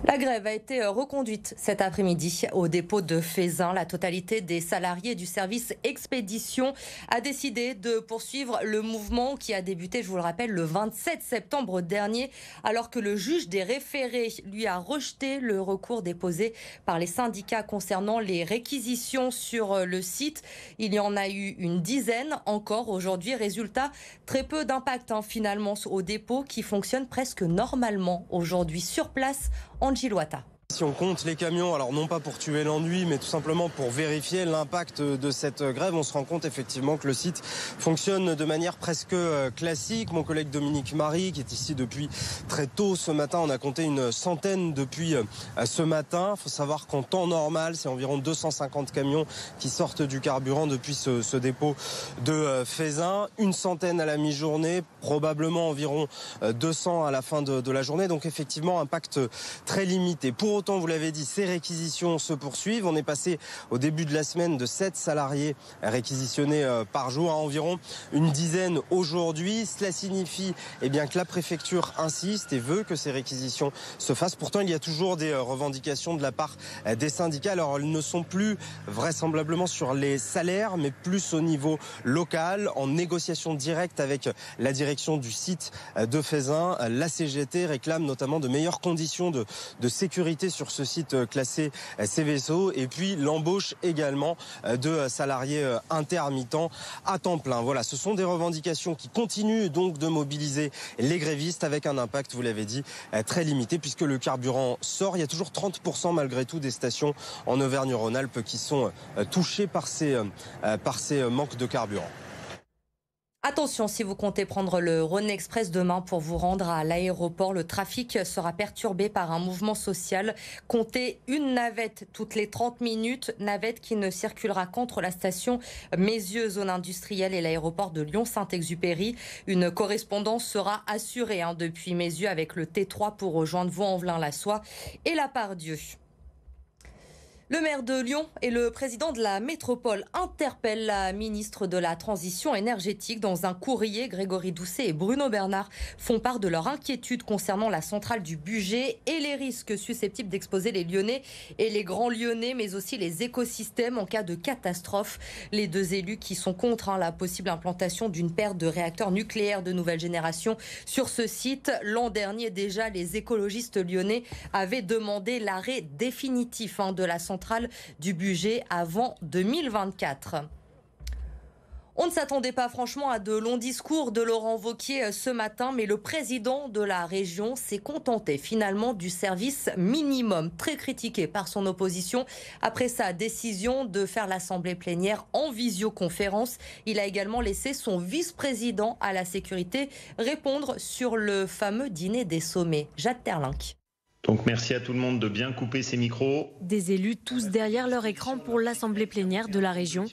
La grève a été reconduite cet après-midi au dépôt de Feyzin. La totalité des salariés du service expédition a décidé de poursuivre le mouvement qui a débuté, je vous le rappelle, le 27 septembre dernier, alors que le juge des référés lui a rejeté le recours déposé par les syndicats concernant les réquisitions sur le site. Il y en a eu une dizaine encore aujourd'hui. Résultat, très peu d'impact finalement au dépôt qui fonctionne presque normalement aujourd'hui sur place. Angie Loata. Si on compte les camions, alors non pas pour tuer l'ennui, mais tout simplement pour vérifier l'impact de cette grève, on se rend compte effectivement que le site fonctionne de manière presque classique. Mon collègue Dominique Marie, qui est ici depuis très tôt ce matin, on a compté une centaine depuis ce matin. Il faut savoir qu'en temps normal, c'est environ 250 camions qui sortent du carburant depuis ce dépôt de Feyzin. Une centaine à la mi-journée, probablement environ 200 à la fin de la journée. Donc effectivement, impact très limité. Pour autant, vous l'avez dit, ces réquisitions se poursuivent. On est passé au début de la semaine de 7 salariés réquisitionnés par jour à environ une dizaine aujourd'hui. Cela signifie bien, que la préfecture insiste et veut que ces réquisitions se fassent. Pourtant, il y a toujours des revendications de la part des syndicats. Alors, elles ne sont plus vraisemblablement sur les salaires, mais plus au niveau local, en négociation directe avec la direction du site de Feyzin. La CGT réclame notamment de meilleures conditions de sécurité sur ce site classé CVSO et puis l'embauche également de salariés intermittents à temps plein. Voilà, ce sont des revendications qui continuent donc de mobiliser les grévistes avec un impact, vous l'avez dit, très limité puisque le carburant sort. Il y a toujours 30% malgré tout des stations en Auvergne-Rhône-Alpes qui sont touchées par ces manques de carburant. Attention, si vous comptez prendre le Rhône Express demain pour vous rendre à l'aéroport, le trafic sera perturbé par un mouvement social. Comptez une navette toutes les 30 minutes, navette qui ne circulera qu'entre la station Mézieux, zone industrielle, et l'aéroport de Lyon-Saint-Exupéry. Une correspondance sera assurée depuis Mézieux avec le T3 pour rejoindre Vaux-en-Velin-la-Soie et la Part-Dieu. Le maire de Lyon et le président de la métropole interpellent la ministre de la Transition énergétique. Dans un courrier, Grégory Doucet et Bruno Bernard font part de leur inquiétude concernant la centrale du Bugey et les risques susceptibles d'exposer les Lyonnais et les Grands Lyonnais, mais aussi les écosystèmes en cas de catastrophe. Les deux élus qui sont contre la possible implantation d'une paire de réacteurs nucléaires de nouvelle génération sur ce site. L'an dernier déjà, les écologistes lyonnais avaient demandé l'arrêt définitif de la centrale du Bugey avant 2024. On ne s'attendait pas franchement à de longs discours de Laurent Wauquiez ce matin, mais le président de la région s'est contenté finalement du service minimum, très critiqué par son opposition après sa décision de faire l'assemblée plénière en visioconférence. Il a également laissé son vice-président à la sécurité répondre sur le fameux dîner des sommets. Jacques Terlinck. Donc merci à tout le monde de bien couper ses micros. Des élus tous derrière leur écran pour l'assemblée plénière de la région,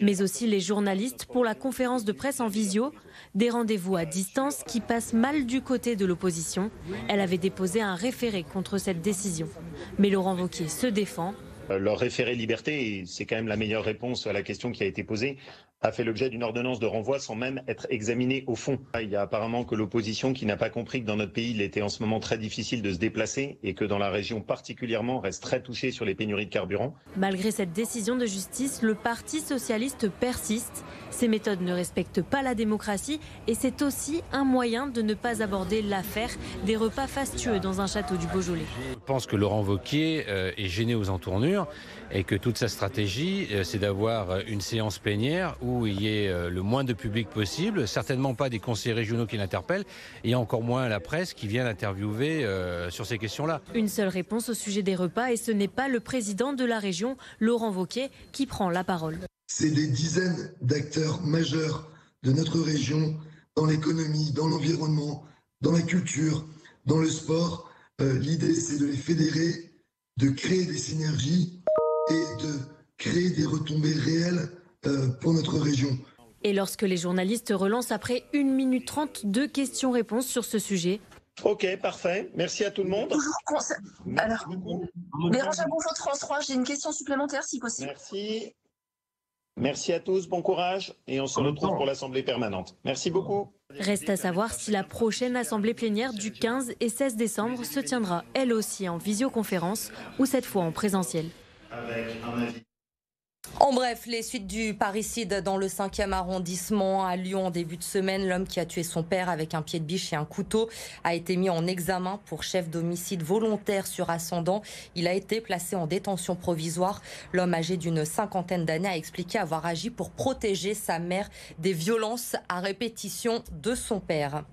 mais aussi les journalistes pour la conférence de presse en visio. Des rendez-vous à distance qui passent mal du côté de l'opposition. Elle avait déposé un référé contre cette décision. Mais Laurent Wauquiez se défend. Leur référé liberté, et c'est quand même la meilleure réponse à la question qui a été posée, a fait l'objet d'une ordonnance de renvoi sans même être examiné au fond. Il y a apparemment que l'opposition qui n'a pas compris que dans notre pays, il était en ce moment très difficile de se déplacer et que dans la région particulièrement reste très touchée sur les pénuries de carburant. Malgré cette décision de justice, le Parti socialiste persiste. Ces méthodes ne respectent pas la démocratie et c'est aussi un moyen de ne pas aborder l'affaire des repas fastueux dans un château du Beaujolais. Je pense que Laurent Wauquiez est gêné aux entournures et que toute sa stratégie, c'est d'avoir une séance plénière où il y ait le moins de public possible, certainement pas des conseillers régionaux qui l'interpellent, et encore moins la presse qui vient l'interviewer sur ces questions-là. Une seule réponse au sujet des repas et ce n'est pas le président de la région, Laurent Wauquiez, qui prend la parole. C'est des dizaines d'acteurs majeurs de notre région dans l'économie, dans l'environnement, dans la culture, dans le sport. L'idée, c'est de les fédérer, de créer des synergies et de créer des retombées réelles pour notre région. Et lorsque les journalistes relancent après 1 minute 30 de questions-réponses sur ce sujet. Ok, parfait. Merci à tout le monde. Alors, Bérangère, bonjour France 3, j'ai une question supplémentaire si possible. Merci. Merci à tous, bon courage et on se retrouve pour l'Assemblée permanente. Merci beaucoup. Reste à savoir si la prochaine Assemblée plénière du 15 et 16 décembre se tiendra elle aussi en visioconférence ou cette fois en présentiel. En bref, les suites du parricide dans le 5e arrondissement à Lyon en début de semaine. L'homme qui a tué son père avec un pied de biche et un couteau a été mis en examen pour chef d'homicide volontaire sur ascendant. Il a été placé en détention provisoire. L'homme âgé d'une 50aine d'années a expliqué avoir agi pour protéger sa mère des violences à répétition de son père.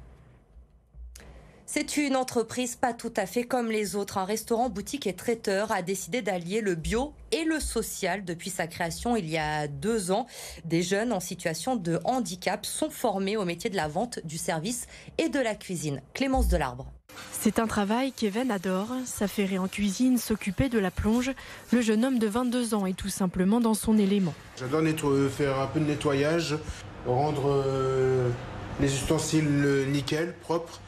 C'est une entreprise pas tout à fait comme les autres. Un restaurant, boutique et traiteur a décidé d'allier le bio et le social depuis sa création il y a 2 ans. Des jeunes en situation de handicap sont formés au métier de la vente, du service et de la cuisine. Clémence Delarbre. C'est un travail qu'Even adore. S'affairer en cuisine, s'occuper de la plonge. Le jeune homme de 22 ans est tout simplement dans son élément. J'adore faire un peu de nettoyage, rendre les ustensiles nickel, propres,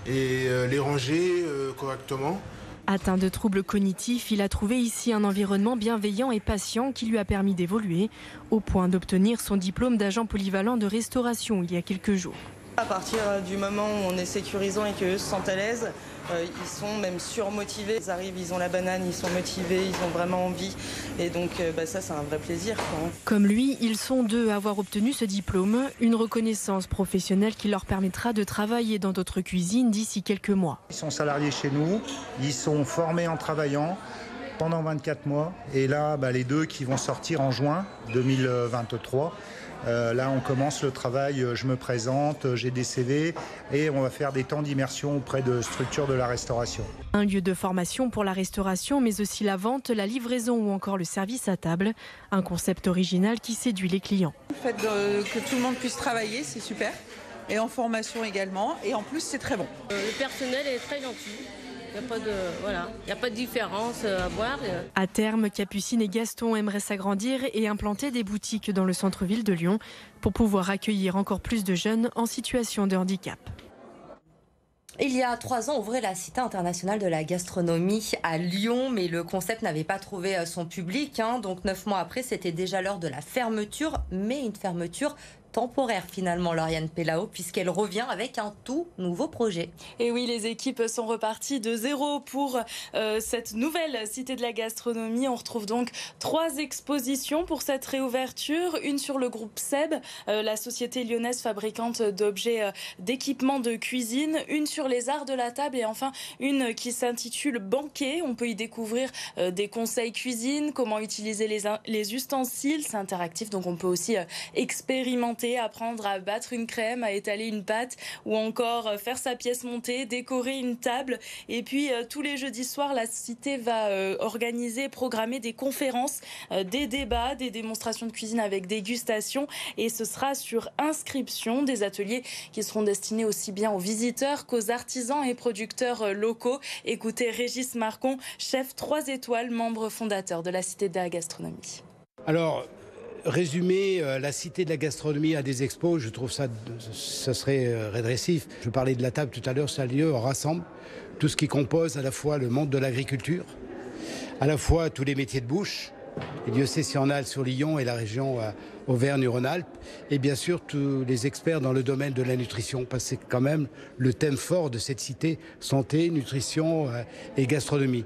et les ranger correctement. Atteint de troubles cognitifs, il a trouvé ici un environnement bienveillant et patient qui lui a permis d'évoluer, au point d'obtenir son diplôme d'agent polyvalent de restauration il y a quelques jours. À partir du moment où on est sécurisant et qu'eux se sentent à l'aise, ils sont même surmotivés. Ils arrivent, ils ont la banane, ils sont motivés, ils ont vraiment envie. Et donc ça, c'est un vrai plaisir. Comme lui, ils sont 2 à avoir obtenu ce diplôme, une reconnaissance professionnelle qui leur permettra de travailler dans d'autres cuisines d'ici quelques mois. Ils sont salariés chez nous, ils sont formés en travaillant pendant 24 mois. Et là, les 2 qui vont sortir en juin 2023. Là, on commence le travail, je me présente, j'ai des CV et on va faire des temps d'immersion auprès de structures de la restauration. Un lieu de formation pour la restauration, mais aussi la vente, la livraison ou encore le service à table. Un concept original qui séduit les clients. Le fait que tout le monde puisse travailler, c'est super. Et en formation également. Et en plus, c'est très bon. Le personnel est très gentil. Il n'y a pas de différence à voir. À terme, Capucine et Gaston aimeraient s'agrandir et implanter des boutiques dans le centre-ville de Lyon pour pouvoir accueillir encore plus de jeunes en situation de handicap. Il y a 3 ans, ouvrait la Cité internationale de la gastronomie à Lyon, mais le concept n'avait pas trouvé son public. Donc 9 mois après, c'était déjà l'heure de la fermeture, mais une fermeture temporaire finalement, Lauriane Pellao, puisqu'elle revient avec un tout nouveau projet. Et oui, les équipes sont reparties de zéro pour cette nouvelle Cité de la gastronomie. On retrouve donc 3 expositions pour cette réouverture. Une sur le groupe Seb, la société lyonnaise fabricante d'objets d'équipement de cuisine. Une sur les arts de la table et enfin une qui s'intitule Banquet. On peut y découvrir des conseils cuisine, comment utiliser les ustensiles. C'est interactif, donc on peut aussi expérimenter, apprendre à battre une crème, à étaler une pâte ou encore faire sa pièce montée, décorer une table. Et puis tous les jeudis soirs, la Cité va organiser, programmer des conférences, des débats, des démonstrations de cuisine avec dégustation. Et ce sera sur inscription, des ateliers qui seront destinés aussi bien aux visiteurs qu'aux artisans et producteurs locaux. Écoutez Régis Marcon, chef 3 étoiles, membre fondateur de la Cité de la gastronomie. Alors, résumer la Cité de la gastronomie à des expos, je trouve ça serait régressif. Je parlais de la table tout à l'heure, c'est un lieu où on rassemble tout ce qui compose à la fois le monde de l'agriculture, à la fois tous les métiers de bouche, les diocésanes sur Lyon et la région Auvergne-Rhône-Alpes, et bien sûr tous les experts dans le domaine de la nutrition, parce que c'est quand même le thème fort de cette cité, santé, nutrition et gastronomie.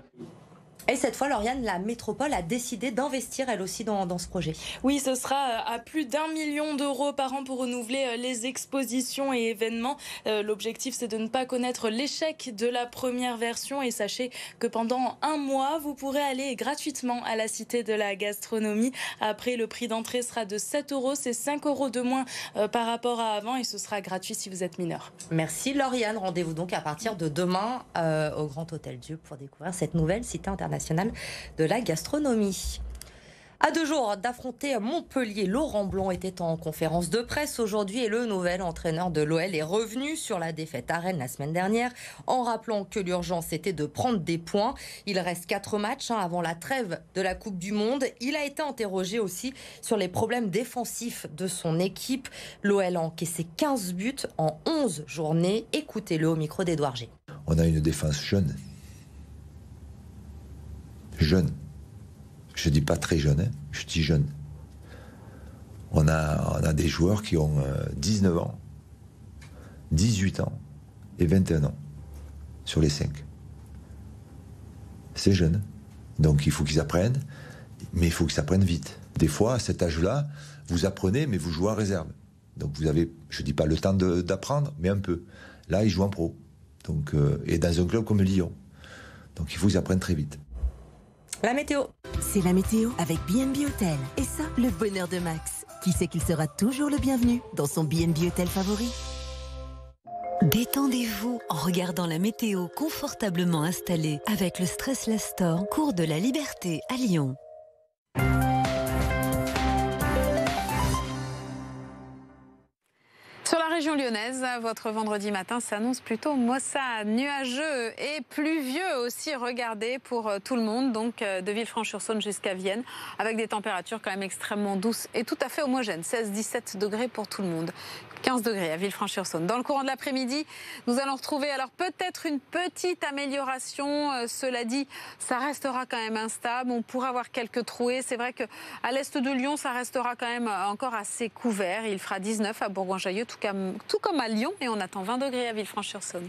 Et cette fois, Lauriane, la métropole a décidé d'investir elle aussi dans ce projet. Oui, ce sera à plus d'1 million d'euros par an pour renouveler les expositions et événements. L'objectif, c'est de ne pas connaître l'échec de la première version. Et sachez que pendant 1 mois, vous pourrez aller gratuitement à la Cité de la gastronomie. Après, le prix d'entrée sera de 7 euros. C'est 5 euros de moins par rapport à avant et ce sera gratuit si vous êtes mineur. Merci Lauriane. Rendez-vous donc à partir de demain au Grand Hôtel Dieu pour découvrir cette nouvelle Cité internationale de la gastronomie. À 2 jours d'affronter Montpellier, Laurent Blanc était en conférence de presse aujourd'hui et le nouvel entraîneur de l'OL est revenu sur la défaite à Rennes la semaine dernière en rappelant que l'urgence était de prendre des points. Il reste 4 matchs avant la trêve de la Coupe du Monde. Il a été interrogé aussi sur les problèmes défensifs de son équipe. L'OL a encaissé 15 buts en 11 journées. Écoutez-le au micro d'Édouard G. On a une défense jeune. Jeune. Je dis pas très jeune, je dis jeune. On a des joueurs qui ont 19 ans, 18 ans et 21 ans sur les 5. C'est jeune. Donc il faut qu'ils apprennent, mais il faut qu'ils apprennent vite. Des fois, à cet âge-là, vous apprenez, mais vous jouez en réserve. Donc vous avez, je ne dis pas le temps d'apprendre, mais un peu. Là, ils jouent en pro. Donc, et dans un club comme Lyon. Donc il faut qu'ils apprennent très vite. La météo. C'est la météo avec B&B Hôtel. Et ça, le bonheur de Max. Qui sait qu'il sera toujours le bienvenu dans son B&B Hôtel favori. Détendez-vous en regardant la météo confortablement installée avec le Stressless Store, cours de la Liberté à Lyon. Sur la région lyonnaise, votre vendredi matin s'annonce plutôt maussade, nuageux et pluvieux aussi, regardez, pour tout le monde, donc de Villefranche-sur-Saône jusqu'à Vienne, avec des températures quand même extrêmement douces et tout à fait homogènes, 16-17 degrés pour tout le monde. 15 degrés à Villefranche-sur-Saône. Dans le courant de l'après-midi, nous allons retrouver alors peut-être une petite amélioration. Cela dit, ça restera quand même instable. On pourra avoir quelques trouées. C'est vrai qu'à l'est de Lyon, ça restera quand même encore assez couvert. Il fera 19 à Bourgoin-Jallieu, tout comme à Lyon. Et on attend 20 degrés à Villefranche-sur-Saône.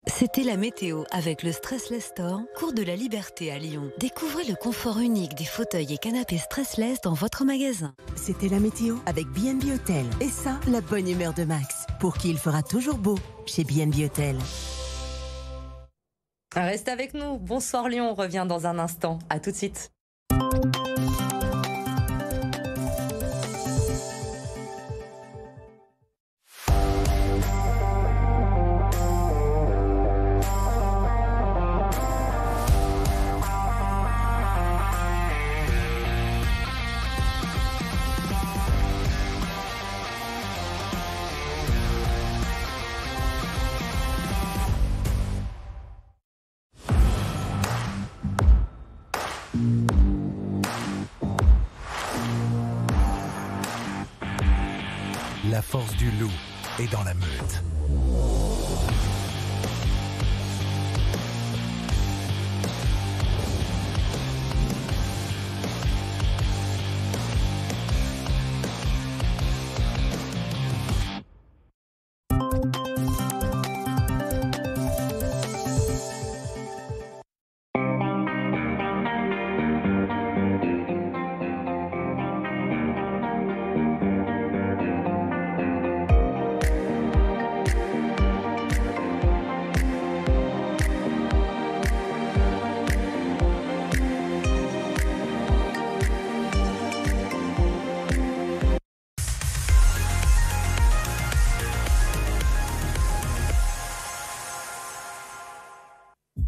C'était la météo avec le Stressless Store, cours de la Liberté à Lyon. Découvrez le confort unique des fauteuils et canapés Stressless dans votre magasin. C'était la météo avec B&B Hôtel. Et ça, la bonne humeur de Max. Pour qui il fera toujours beau chez B&B Hôtel. Reste avec nous. Bonsoir Lyon, on revient dans un instant. À tout de suite. La force du loup est dans la meute.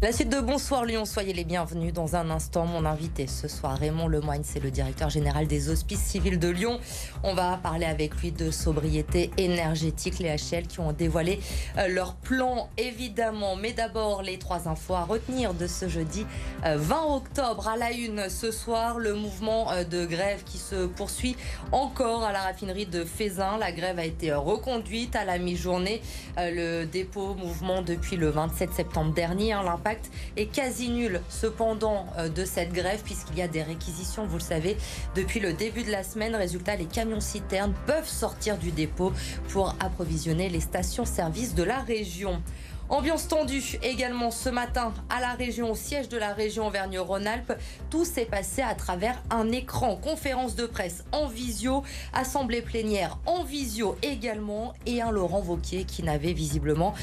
La suite de Bonsoir Lyon, soyez les bienvenus. Dans un instant, mon invité ce soir, Raymond Lemoigne, c'est le directeur général des Hospices Civils de Lyon. On va parler avec lui de sobriété énergétique, les HL qui ont dévoilé leur plan évidemment. Mais d'abord, les 3 infos à retenir de ce jeudi 20 octobre. À la une ce soir, le mouvement de grève qui se poursuit encore à la raffinerie de Feyzin. La grève a été reconduite à la mi-journée. Le dépôt mouvement depuis le 27 septembre dernier. L'impact est quasi nul cependant de cette grève puisqu'il y a des réquisitions, vous le savez, depuis le début de la semaine. Résultat, les camions-citernes peuvent sortir du dépôt pour approvisionner les stations-service de la région. Ambiance tendue également ce matin à la région, au siège de la région Auvergne-Rhône-Alpes. Tout s'est passé à travers un écran. Conférence de presse en visio, assemblée plénière en visio également et un Laurent Wauquiez qui n'avait visiblement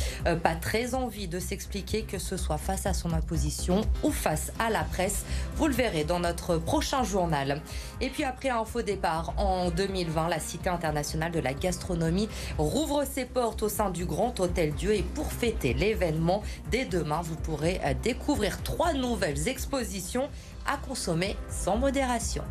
pas très envie de s'expliquer, que ce soit face à son opposition ou face à la presse. Vous le verrez dans notre prochain journal. Et puis après un faux départ en 2020, la Cité internationale de la gastronomie rouvre ses portes au sein du Grand Hôtel Dieu et pour fêter l'événement, dès demain, vous pourrez découvrir 3 nouvelles expositions à consommer sans modération.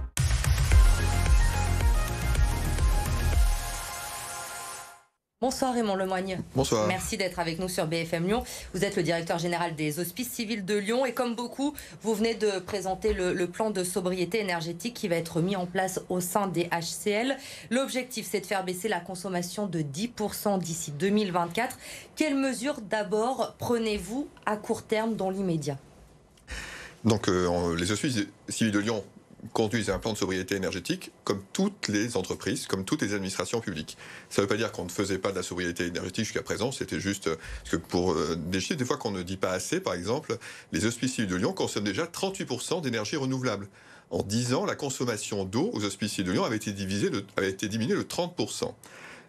Bonsoir Raymond Lemoigne. Bonsoir. Merci d'être avec nous sur BFM Lyon. Vous êtes le directeur général des Hospices Civils de Lyon et comme beaucoup, vous venez de présenter le plan de sobriété énergétique qui va être mis en place au sein des HCL. L'objectif, c'est de faire baisser la consommation de 10% d'ici 2024. Quelles mesures d'abord prenez-vous à court terme dans l'immédiat ? Donc les Hospices civils de Lyon conduisent un plan de sobriété énergétique comme toutes les entreprises, comme toutes les administrations publiques. Ça ne veut pas dire qu'on ne faisait pas de la sobriété énergétique jusqu'à présent, c'était juste parce que pour des chiffres des fois qu'on ne dit pas assez, par exemple, les Hospices civils de Lyon consomment déjà 38% d'énergie renouvelable. En 10 ans, la consommation d'eau aux Hospices civils de Lyon avait été diminuée de 30%.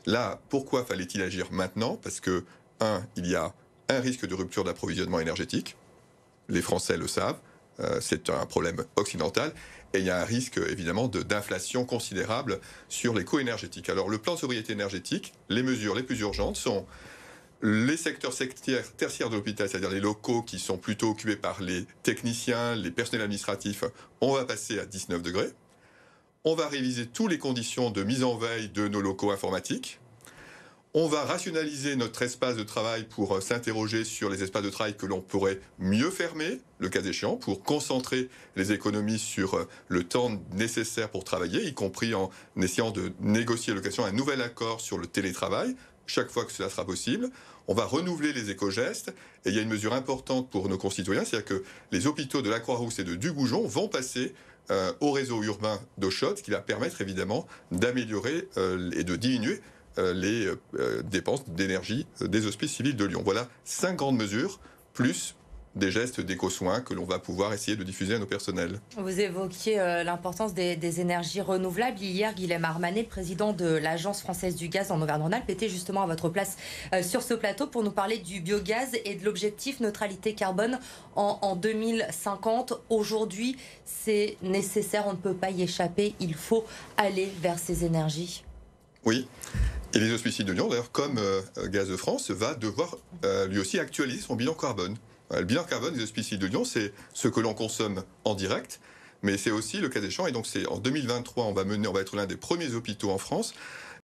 Là, pourquoi fallait-il agir maintenant? Parce que, il y a un risque de rupture d'approvisionnement énergétique. Les Français le savent, c'est un problème occidental. Et il y a un risque, évidemment, d'inflation considérable sur les coûts énergétiques. Alors, le plan de sobriété énergétique, les mesures les plus urgentes sont les secteurs tertiaires de l'hôpital, c'est-à-dire les locaux qui sont plutôt occupés par les techniciens, les personnels administratifs, on va passer à 19 degrés. On va réviser toutes les conditions de mise en veille de nos locaux informatiques. On va rationaliser notre espace de travail pour s'interroger sur les espaces de travail que l'on pourrait mieux fermer, le cas échéant, pour concentrer les économies sur le temps nécessaire pour travailler, y compris en essayant de négocier à l'occasion un nouvel accord sur le télétravail, chaque fois que cela sera possible. On va renouveler les éco-gestes. Et il y a une mesure importante pour nos concitoyens, c'est-à-dire que les hôpitaux de la Croix-Rousse et de Dugoujon vont passer au réseau urbain d'eau chaude, ce qui va permettre évidemment d'améliorer et de diminuer les dépenses d'énergie des Hospices civils de Lyon. Voilà 5 grandes mesures, plus des gestes d'éco-soins que l'on va pouvoir essayer de diffuser à nos personnels. Vous évoquiez l'importance des énergies renouvelables. Hier, Guilhem Armanet, président de l'Agence française du gaz en Auvergne-Rhône-Alpes, était justement à votre place sur ce plateau pour nous parler du biogaz et de l'objectif neutralité carbone en 2050. Aujourd'hui, c'est nécessaire, on ne peut pas y échapper. Il faut aller vers ces énergies. Oui. Et les Hospices de Lyon, d'ailleurs, comme Gaz de France, va devoir lui aussi actualiser son bilan carbone. Le bilan carbone des Hospices de Lyon, c'est ce que l'on consomme en direct, mais c'est aussi le cas échéant. Et donc, c'est en 2023, on va être l'un des premiers hôpitaux en France